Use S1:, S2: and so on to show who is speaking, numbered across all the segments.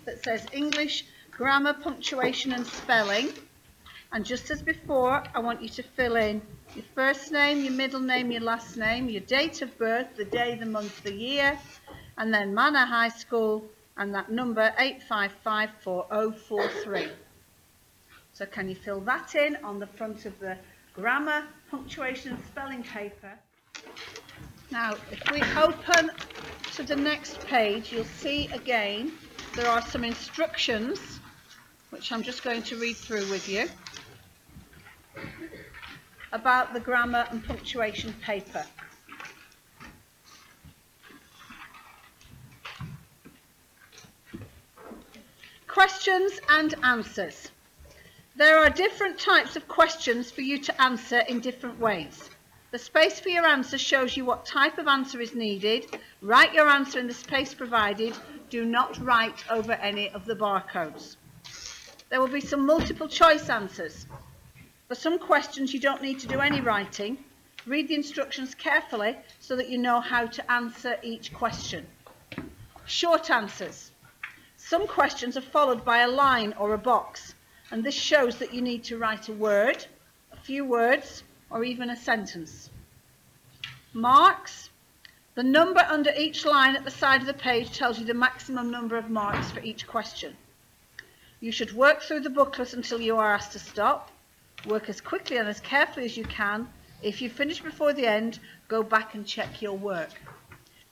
S1: that says English, Grammar, Punctuation and Spelling. And just as before, I want you to fill in your first name, your middle name, your last name, your date of birth, the day, the month, the year, and then Manor High School, and that number 8554043. So can you fill that in on the front of the Grammar, Punctuation and Spelling paper? Now, if we open to the next page, you'll see again there are some instructions, which I'm just going to read through with you, about the grammar and punctuation paper. Questions and answers. There are different types of questions for you to answer in different ways. The space for your answer shows you what type of answer is needed. Write your answer in the space provided. Do not write over any of the barcodes. There will be some multiple choice answers. For some questions you don't need to do any writing. Read the instructions carefully so that you know how to answer each question. Short answers. Some questions are followed by a line or a box, and this shows that you need to write a word, a few words, or even a sentence. Marks. The number under each line at the side of the page tells you the maximum number of marks for each question. You should work through the booklet until you are asked to stop. Work as quickly and as carefully as you can. If you finish before the end, go back and check your work.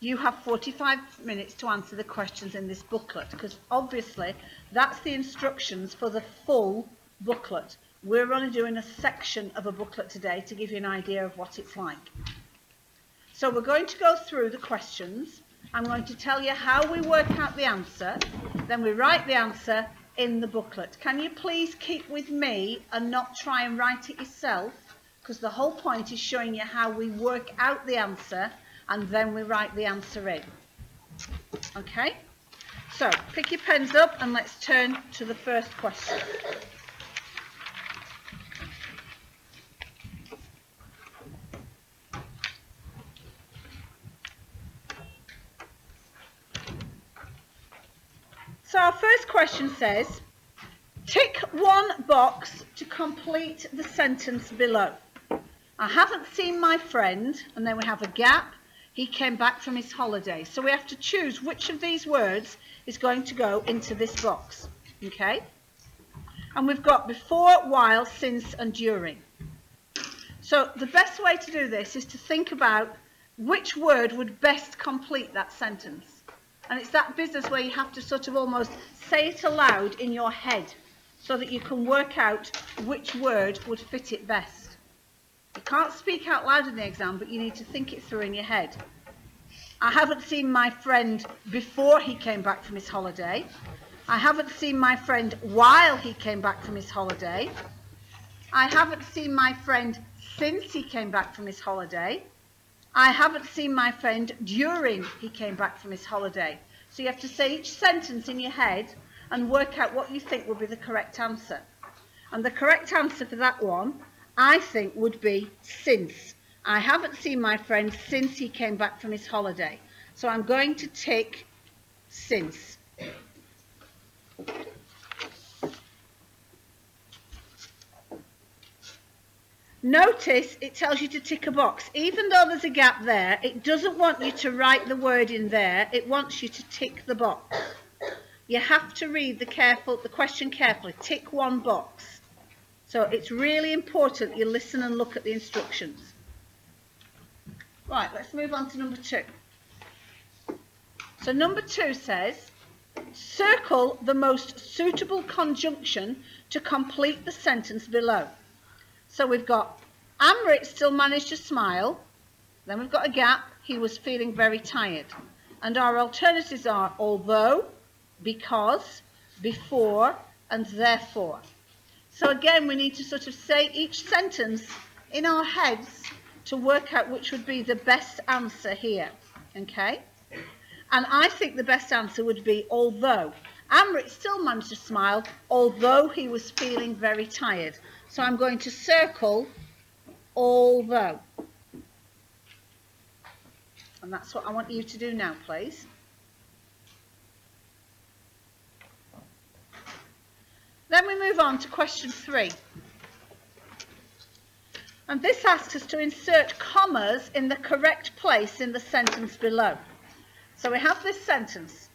S1: You have 45 minutes to answer the questions in this booklet, because obviously that's the instructions for the full booklet. We're only doing a section of a booklet today to give you an idea of what it's like. So we're going to go through the questions. I'm going to tell you how we work out the answer. Then we write the answer in the booklet. Can you please keep with me and not try and write it yourself? Because the whole point is showing you how we work out the answer and then we write the answer in. Okay? So pick your pens up and let's turn to the first question. So our first question says, tick one box to complete the sentence below. I haven't seen my friend, and then we have a gap. He came back from his holiday. So we have to choose which of these words is going to go into this box. Okay? And we've got before, while, since, and during. So the best way to do this is to think about which word would best complete that sentence. And it's that business where you have to sort of almost say it aloud in your head so that you can work out which word would fit it best. You can't speak out loud in the exam, but you need to think it through in your head. I haven't seen my friend before he came back from his holiday. I haven't seen my friend while he came back from his holiday. I haven't seen my friend since he came back from his holiday. I haven't seen my friend during he came back from his holiday. So you have to say each sentence in your head and work out what you think will be the correct answer. And the correct answer for that one, I think, would be since. I haven't seen my friend since he came back from his holiday. So I'm going to tick since. Notice it tells you to tick a box. Even though there's a gap there, it doesn't want you to write the word in there. It wants you to tick the box. You have to read the question carefully. Tick one box. So it's really important you listen and look at the instructions. Right, let's move on to number 2. So number 2 says, circle the most suitable conjunction to complete the sentence below. So we've got, Amrit still managed to smile. Then we've got a gap, he was feeling very tired. And our alternatives are although, because, before, and therefore. So again, we need to sort of say each sentence in our heads to work out which would be the best answer here. Okay? And I think the best answer would be although. Amrit still managed to smile, although he was feeling very tired. So I'm going to circle although. And that's what I want you to do now, please. Then we move on to question 3. And this asks us to insert commas in the correct place in the sentence below. So we have this sentence.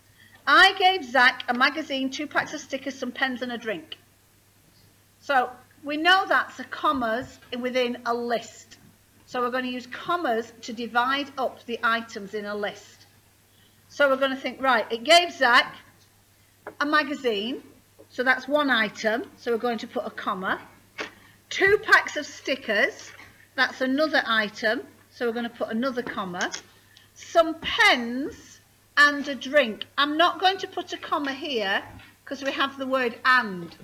S1: I gave Zach a magazine, 2 packs of stickers, some pens and a drink. So we know that's a commas within a list. So we're going to use commas to divide up the items in a list. So we're going to think, right, it gave Zach a magazine. So that's one item. So we're going to put a comma. 2 packs of stickers. That's another item. So we're going to put another comma. Some pens and a drink. I'm not going to put a comma here because we have the word and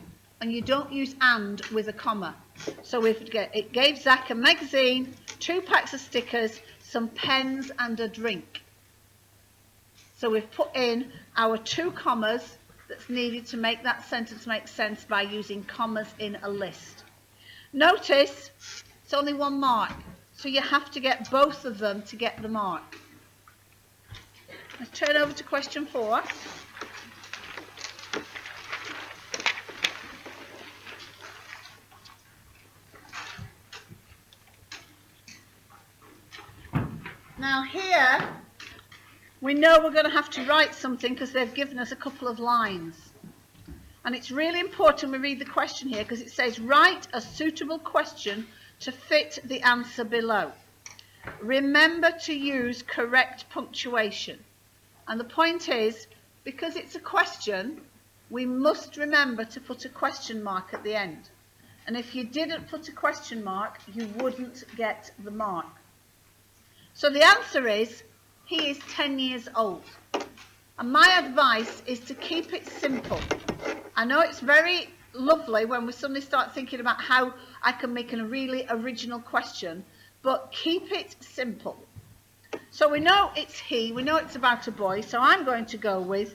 S1: you don't use and with a comma. So it gave Zach a magazine, 2 packs of stickers, some pens and a drink. So we've put in our 2 commas that's needed to make that sentence make sense by using commas in a list. Notice it's only 1 mark, so you have to get both of them to get the mark. Let's turn over to question 4. Now here, we know we're going to have to write something because they've given us a couple of lines. And it's really important we read the question here because it says, write a suitable question to fit the answer below. Remember to use correct punctuation. And the point is, because it's a question, we must remember to put a question mark at the end. And if you didn't put a question mark, you wouldn't get the mark. So the answer is, he is 10 years old. And my advice is to keep it simple. I know it's very lovely when we suddenly start thinking about how I can make a really original question, but keep it simple. So we know it's he, we know it's about a boy, so I'm going to go with,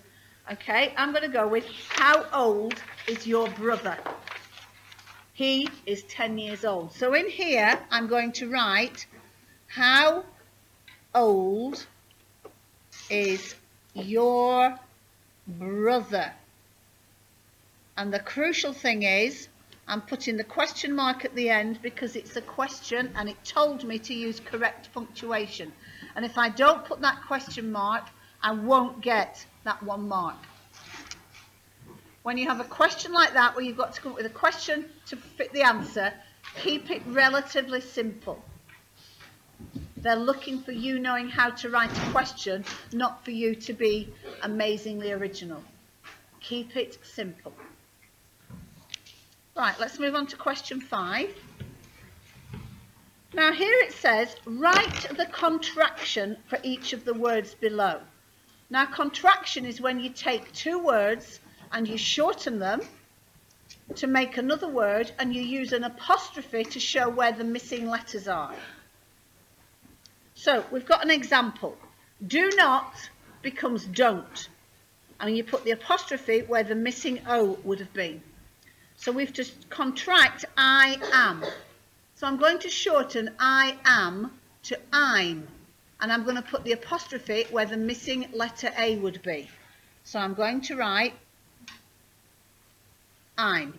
S1: how old is your brother? He is 10 years old. So in here, I'm going to write, how old is your brother? And the crucial thing is, I'm putting the question mark at the end because it's a question and it told me to use correct punctuation. And if I don't put that question mark, I won't get that 1 mark. When you have a question like that, where you've got to come up with a question to fit the answer, keep it relatively simple. They're looking for you knowing how to write a question, not for you to be amazingly original. Keep it simple. Right, let's move on to question 5. Now here it says, write the contraction for each of the words below. Now contraction is when you take 2 words and you shorten them to make another word and you use an apostrophe to show where the missing letters are. So we've got an example. Do not becomes don't. And you put the apostrophe where the missing O would have been. So we've just contract I am. So I'm going to shorten I am to I'm. And I'm going to put the apostrophe where the missing letter A would be. So I'm going to write I'm.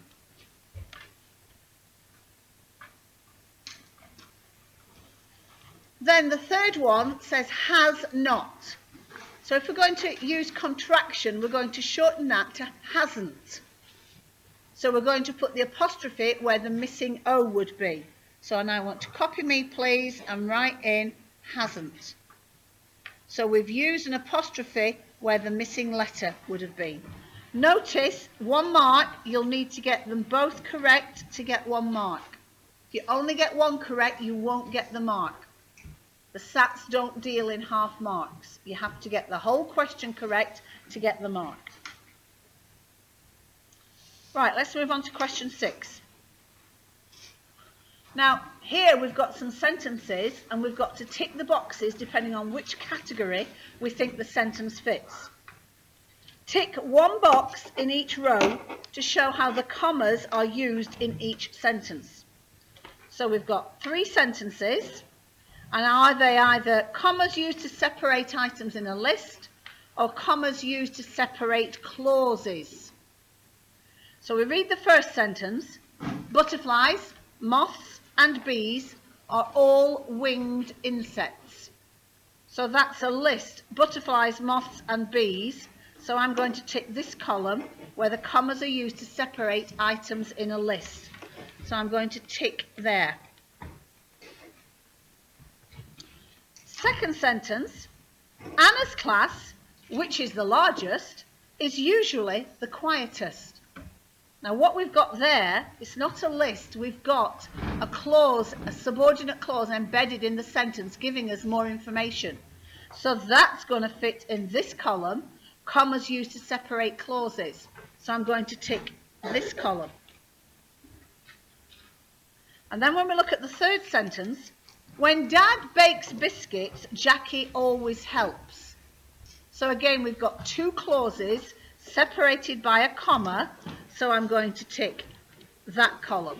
S1: Then the third one says has not. So if we're going to use contraction, we're going to shorten that to hasn't. So we're going to put the apostrophe where the missing O would be. So now I want to copy me, please, and write in hasn't. So we've used an apostrophe where the missing letter would have been. Notice 1 mark, you'll need to get them both correct to get 1 mark. If you only get 1 correct, you won't get the mark. The SATs don't deal in half marks. You have to get the whole question correct to get the mark. Right, let's move on to question 6. Now, here we've got some sentences and we've got to tick the boxes depending on which category we think the sentence fits. Tick 1 box in each row to show how the commas are used in each sentence. So we've got 3 sentences, and are they either commas used to separate items in a list or commas used to separate clauses? So we read the first sentence. Butterflies, moths and bees are all winged insects. So that's a list. Butterflies, moths and bees. So I'm going to tick this column where the commas are used to separate items in a list. So I'm going to tick there. Second sentence. Anna's class, which is the largest, is usually the quietest. Now what we've got there, it's not a list, we've got a clause, a subordinate clause embedded in the sentence giving us more information. So that's going to fit in this column, commas used to separate clauses. So I'm going to tick this column. And then when we look at the third sentence, when Dad bakes biscuits, Jackie always helps. So again, we've got two clauses separated by a comma, so I'm going to tick that column.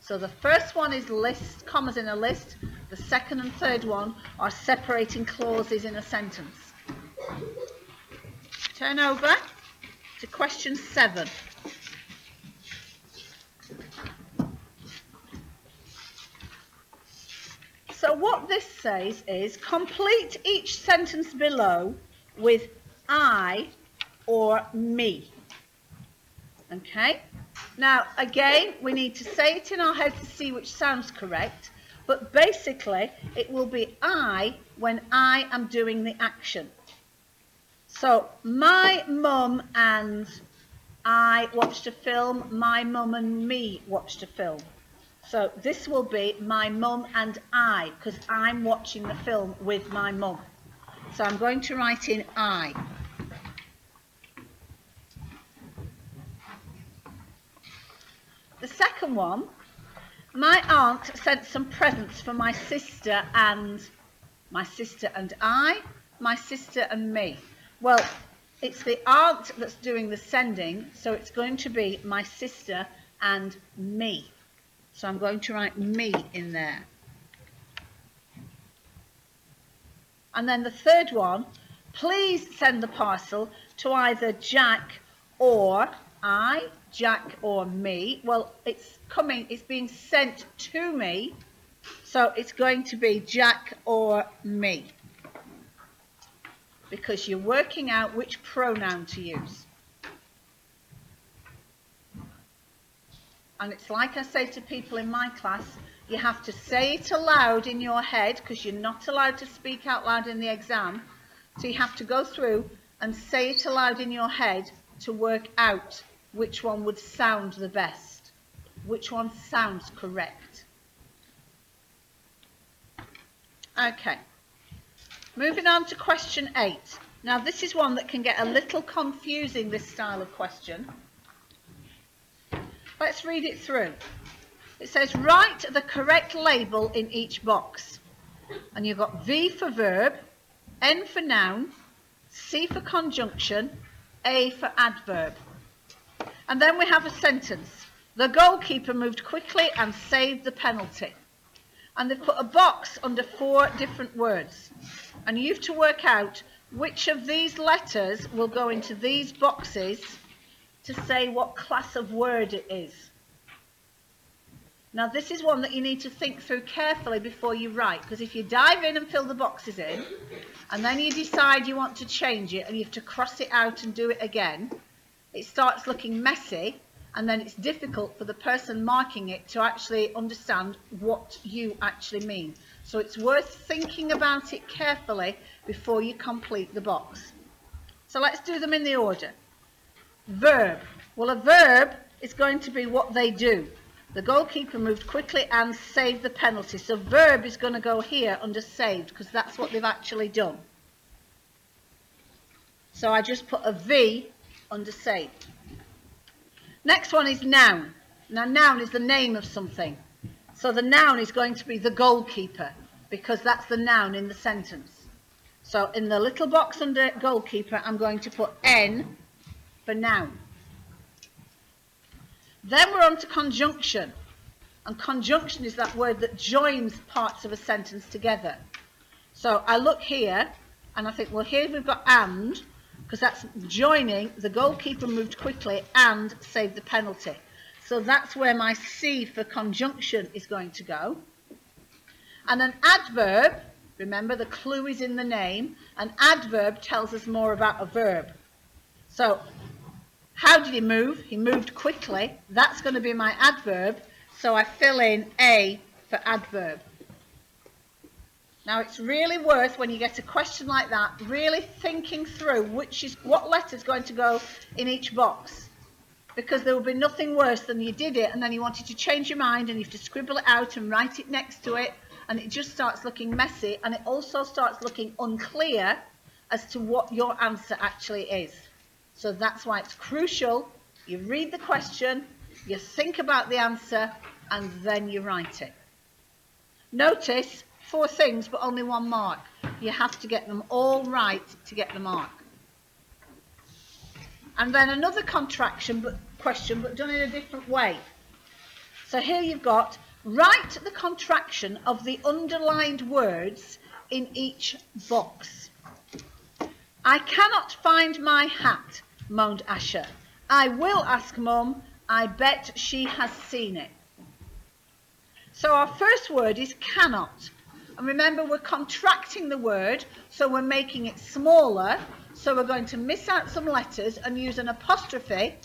S1: So the first one is list, commas in a list. The second and third one are separating clauses in a sentence. Turn over to question 7. So what this says is complete each sentence below with I or me. Okay? Now, again, we need to say it in our head to see which sounds correct, but basically it will be I when I am doing the action. So, my mum and I watched a film, my mum and me watched a film. So this will be my mum and I, because I'm watching the film with my mum. So I'm going to write in I. The second one, my aunt sent some presents for my sister and I, my sister and me. Well, it's the aunt that's doing the sending, so it's going to be my sister and me. So I'm going to write me in there. And then the third one, please send the parcel to either Jack or I, Jack or me. Well, it's being sent to me, so it's going to be Jack or me, because you're working out which pronoun to use. And it's like I say to people in my class, you have to say it aloud in your head, because you're not allowed to speak out loud in the exam. So you have to go through and say it aloud in your head to work out which one would sound the best, which one sounds correct. Okay, moving on to question 8. Now this is one that can get a little confusing, this style of question. Let's read it through. It says, write the correct label in each box. And you've got V for verb, N for noun, C for conjunction, A for adverb. And then we have a sentence. The goalkeeper moved quickly and saved the penalty. And they've put a box under 4 different words. And you have to work out which of these letters will go into these boxes to say what class of word it is. Now this is one that you need to think through carefully before you write, because if you dive in and fill the boxes in, and then you decide you want to change it and you have to cross it out and do it again, it starts looking messy, and then it's difficult for the person marking it to actually understand what you actually mean. So it's worth thinking about it carefully before you complete the box. So let's do them in the order. Verb. Well, a verb is going to be what they do. The goalkeeper moved quickly and saved the penalty. So verb is going to go here under saved, because that's what they've actually done. So I just put a V under saved. Next one is noun. Now noun is the name of something. So the noun is going to be the goalkeeper, because that's the noun in the sentence. So in the little box under goalkeeper, I'm going to put N for noun. Then we're on to conjunction. And conjunction is that word that joins parts of a sentence together. So I look here and I think, well, here we've got and. because that's joining the goalkeeper moved quickly and saved the penalty. So that's where my C for conjunction is going to go. And an adverb, remember the clue is in the name, an adverb tells us more about a verb. So how did he move? He moved quickly. That's going to be my adverb. So I fill in A for adverb. Now it's really worth, when you get a question like that, really thinking through what letter is going to go in each box. Because there will be nothing worse than you did it and then you wanted to change your mind and you have to scribble it out and write it next to it, and it just starts looking messy, and it also starts looking unclear as to what your answer actually is. So that's why it's crucial you read the question, you think about the answer, and then you write it. Notice 4 things but only 1 mark. You have to get them all right to get the mark. And then another question, but done in a different way. So here you've got, write the contraction of the underlined words in each box. I cannot find my hat, moaned Asher. I will ask Mum. I bet she has seen it. So our first word is cannot. And remember, we're contracting the word, so we're making it smaller. So we're going to miss out some letters and use an apostrophe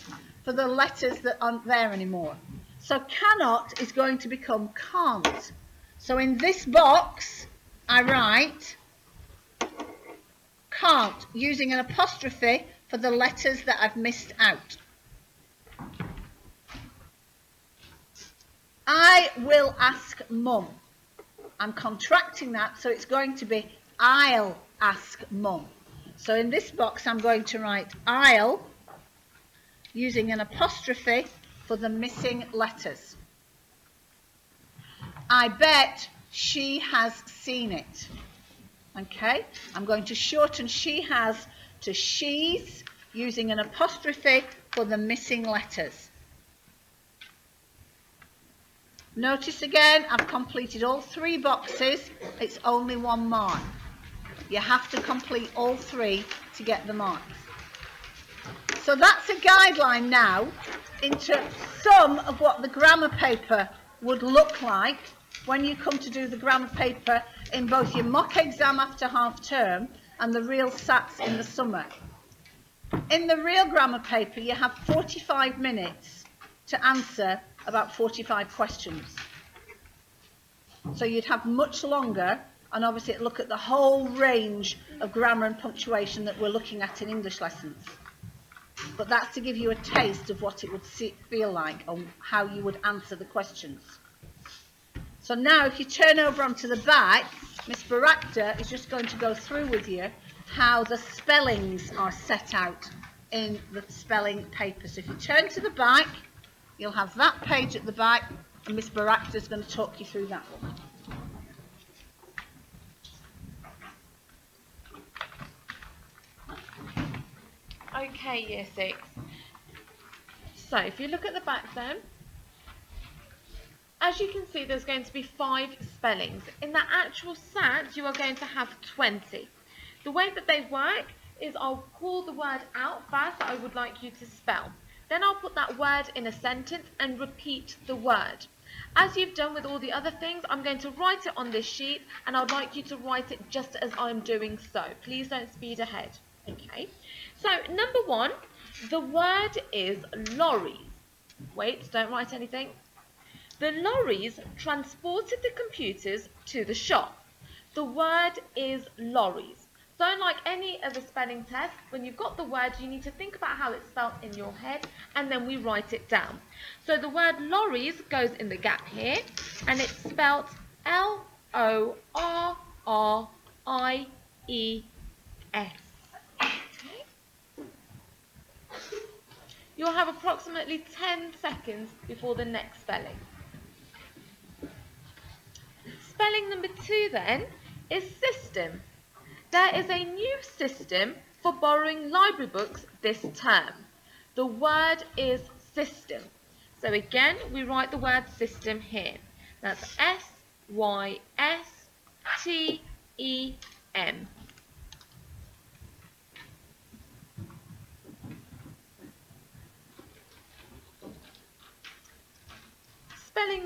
S1: for the letters that aren't there anymore. So cannot is going to become can't. So in this box, I write can't, using an apostrophe for the letters that I've missed out. I will ask Mum. I'm contracting that, so it's going to be I'll ask Mum. So in this box, I'm going to write I'll, using an apostrophe for the missing letters. I bet she has seen it. Okay, I'm going to shorten she has to she's, using an apostrophe for the missing letters. Notice again, I've completed all 3 boxes. It's only 1 mark. You have to complete all 3 to get the marks. So that's a guideline now into some of what the grammar paper would look like when you come to do the grammar paper in both your mock exam after half term and the real SATs in the summer. In the real grammar paper, you have 45 minutes to answer about 45 questions. So you'd have much longer, and obviously look at the whole range of grammar and punctuation that we're looking at in English lessons. But that's to give you a taste of what it would feel like on how you would answer the questions. So now if you turn over onto the back, Miss Barakta is just going to go through with you how the spellings are set out in the spelling paper. So if you turn to the back, you'll have that page at the back, and Miss Barakta is going to talk you through that one.
S2: Okay, Year 6. So if you look at the back then, as you can see, there's going to be 5 spellings. In the actual SAT, you are going to have 20. The way that they work is I'll call the word out first that I would like you to spell. Then I'll put that word in a sentence and repeat the word. As you've done with all the other things, I'm going to write it on this sheet, and I'd like you to write it just as I'm doing so. Please don't speed ahead. Okay. So, number 1, the word is lorries. Wait, don't write anything. The lorries transported the computers to the shop. The word is lorries. So like any other spelling test, when you've got the word, you need to think about how it's spelled in your head, and then we write it down. So the word lorries goes in the gap here, and it's spelled L-O-R-R-I-E-S. Okay. You'll have approximately 10 seconds before the next spelling. Spelling number 2 then is system. There is a new system for borrowing library books this term. The word is system. So again, we write the word system here. That's S-Y-S-T-E-M.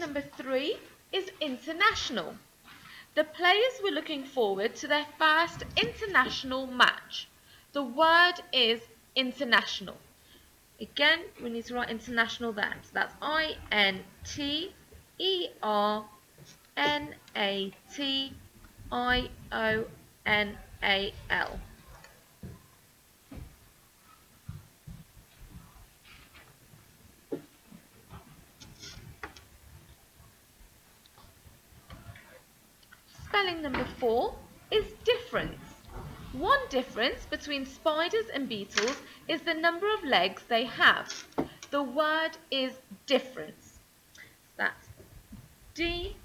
S2: number 3 is international. The players were looking forward to their first international match. The word is international. Again, we need to write international there. So that's INTERNATIONAL. Spelling number 4 is difference. One difference between spiders and beetles is the number of legs they have. The word is difference. That's DIFFERENCE.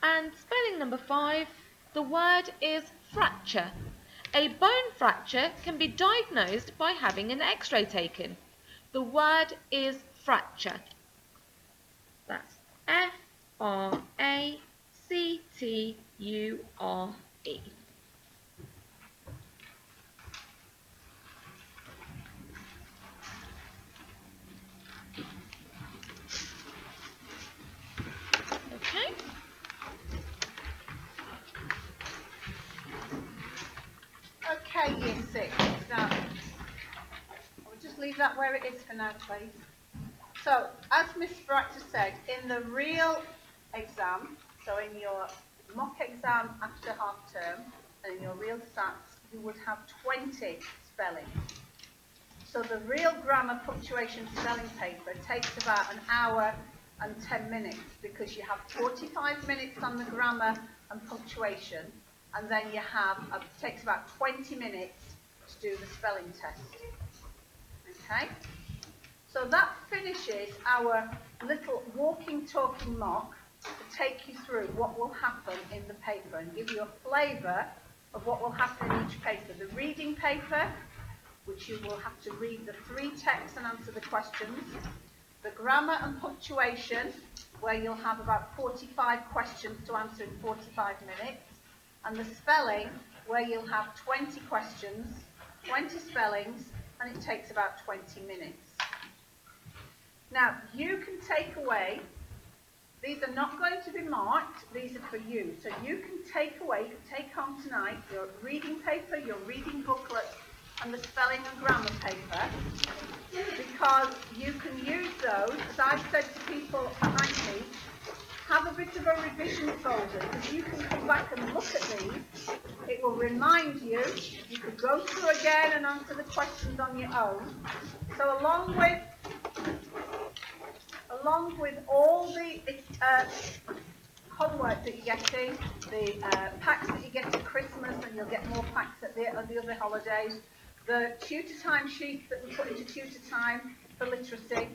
S2: And spelling number 5, the word is fracture. A bone fracture can be diagnosed by having an x-ray taken. The word is fracture. That's FRACTURE. Okay.
S1: Okay, Year 6. Now, I'll just leave that where it is for now, please. So, as Miss Fracture said, in the real exam, so in your mock exam after half term, and in your real SATs, you would have 20 spellings. So the real grammar, punctuation, spelling paper takes about an hour and 10 minutes because you have 45 minutes on the grammar and punctuation, and then you have, it takes about 20 minutes to do the spelling test. Okay? So that finishes our little walking, talking mock to take you through what will happen in the paper and give you a flavour of what will happen in each paper. The reading paper, which you will have to read the 3 texts and answer the questions. The grammar and punctuation, where you'll have about 45 questions to answer in 45 minutes. And the spelling, where you'll have 20 questions, 20 spellings, and it takes about 20 minutes. Now, you can take away, these are not going to be marked, these are for you. So you can take away, you can take home tonight your reading paper, your reading booklet, and the spelling and grammar paper, because you can use those, as I've said to people behind me, have a bit of a revision folder, because you can come back and look at these. It will remind you. You could go through again and answer the questions on your own. So along with all the homework that you're getting, the packs that you get at Christmas, and you'll get more packs at the other holidays, the tutor time sheets that we put into tutor time for literacy,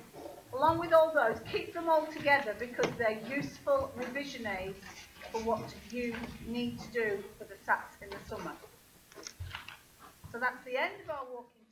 S1: along with all those, keep them all together because they're useful revision aids for what you need to do for the SATs in the summer. So that's the end of our walking.